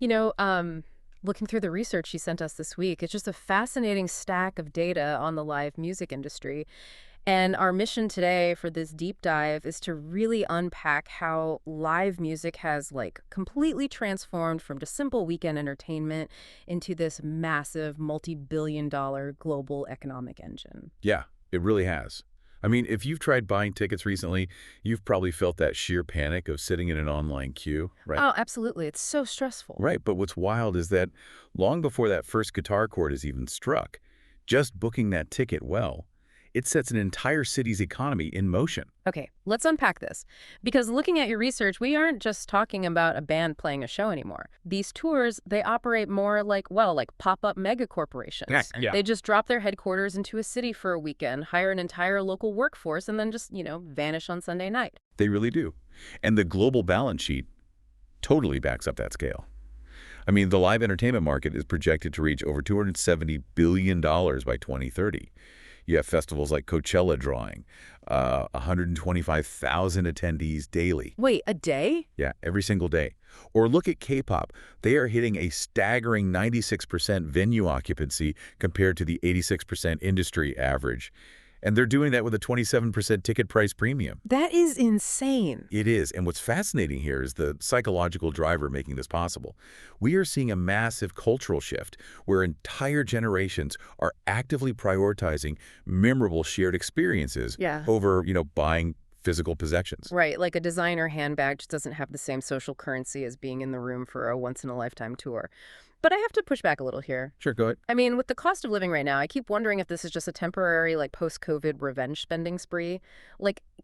You know, um, Looking through the research you sent us this week, it's just a fascinating stack of data on the live music industry. And our mission today for this deep dive is to really unpack how live music has completely transformed from just simple weekend entertainment into this massive multi-billion-dollar global economic engine. Yeah, it really has. I mean, if you've tried buying tickets recently, you've probably felt that sheer panic of sitting in an online queue, right? Oh, absolutely. It's so stressful. Right, but what's wild is that long before that first guitar chord is even struck, just booking that ticket well, it sets an entire city's economy in motion. Okay, let's unpack this. Because looking at your research, we aren't just talking about a band playing a show anymore. These tours, they operate more like pop-up mega corporations. Yeah. They just drop their headquarters into a city for a weekend, hire an entire local workforce, and then just, vanish on Sunday night. They really do. And the global balance sheet totally backs up that scale. I mean, the live entertainment market is projected to reach over $270 billion by 2030. You have festivals like Coachella drawing 125,000 attendees daily. Wait, a day? Yeah, every single day. Or look at K-pop. They are hitting a staggering 96% venue occupancy compared to the 86% industry average. And they're doing that with a 27% ticket price premium. That is insane. It is. And what's fascinating here is the psychological driver making this possible. We are seeing a massive cultural shift where entire generations are actively prioritizing memorable shared experiences Yeah. over, buying physical possessions. Right, like a designer handbag just doesn't have the same social currency as being in the room for a once-in-a-lifetime tour. But I have to push back a little here. Sure, go ahead. I mean, with the cost of living right now, I keep wondering if this is just a temporary, post-COVID revenge spending spree.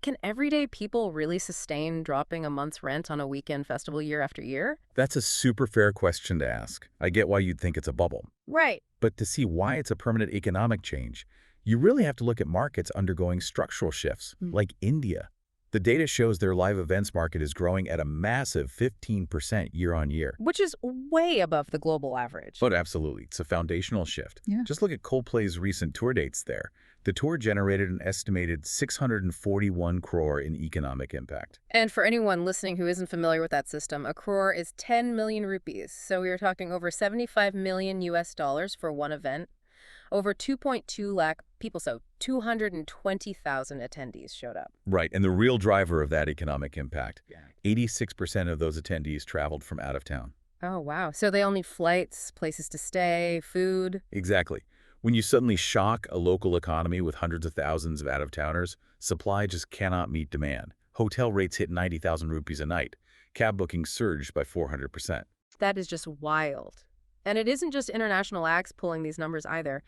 Can everyday people really sustain dropping a month's rent on a weekend festival year after year? That's a super fair question to ask. I get why you'd think it's a bubble. Right. But to see why it's a permanent economic change, you really have to look at markets undergoing structural shifts, like India. The data shows their live events market is growing at a massive 15% year on year. Which is way above the global average. But absolutely, it's a foundational shift. Yeah. Just look at Coldplay's recent tour dates there. The tour generated an estimated 641 crore in economic impact. And for anyone listening who isn't familiar with that system, a crore is 10 million rupees. So we are talking over 75 million US dollars for one event. Over 2.2 lakh people, so 220,000 attendees showed up. Right, and the real driver of that economic impact, 86% of those attendees traveled from out of town. Oh, wow. So they all need flights, places to stay, food. Exactly. When you suddenly shock a local economy with hundreds of thousands of out-of-towners, supply just cannot meet demand. Hotel rates hit 90,000 rupees a night. Cab bookings surged by 400%. That is just wild. And it isn't just international acts pulling these numbers either.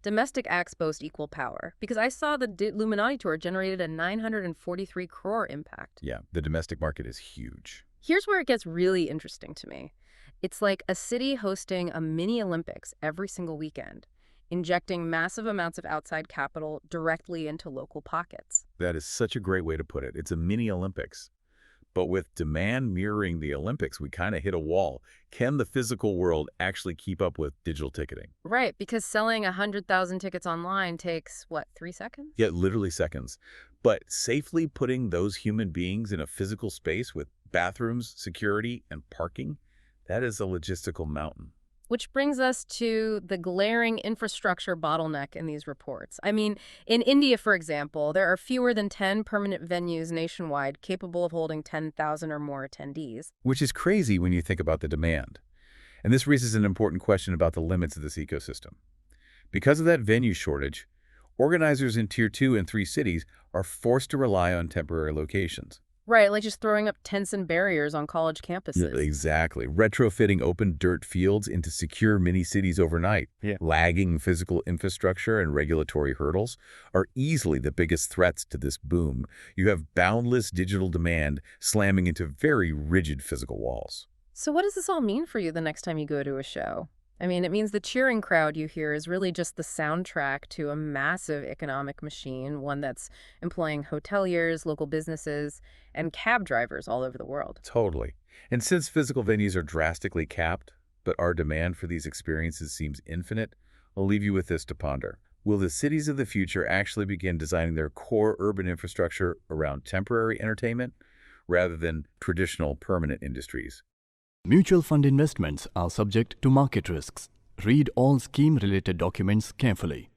Domestic acts boast equal power. Because I saw the Illuminati tour generated a 943 crore impact. Yeah, the domestic market is huge. Here's where it gets really interesting to me. It's like a city hosting a mini Olympics every single weekend, injecting massive amounts of outside capital directly into local pockets. That is such a great way to put it. It's a mini Olympics. But with demand mirroring the Olympics, we kind of hit a wall. Can the physical world actually keep up with digital ticketing? Right, because selling 100,000 tickets online takes, 3 seconds? Yeah, literally seconds. But safely putting those human beings in a physical space with bathrooms, security, and parking, that is a logistical mountain. Which brings us to the glaring infrastructure bottleneck in these reports. I mean, in India, for example, there are fewer than 10 permanent venues nationwide capable of holding 10,000 or more attendees. Which is crazy when you think about the demand. And this raises an important question about the limits of this ecosystem. Because of that venue shortage, organizers in Tier 2 and 3 cities are forced to rely on temporary locations. Right, like just throwing up tents and barriers on college campuses. Yeah, exactly. Retrofitting open dirt fields into secure mini-cities overnight. Lagging physical infrastructure and regulatory hurdles are easily the biggest threats to this boom. You have boundless digital demand slamming into very rigid physical walls. So what does this all mean for you the next time you go to a show? I mean, it means the cheering crowd you hear is really just the soundtrack to a massive economic machine, one that's employing hoteliers, local businesses, and cab drivers all over the world. Totally. And since physical venues are drastically capped, but our demand for these experiences seems infinite, I'll leave you with this to ponder. Will the cities of the future actually begin designing their core urban infrastructure around temporary entertainment rather than traditional permanent industries? Mutual fund investments are subject to market risks. Read all scheme-related documents carefully.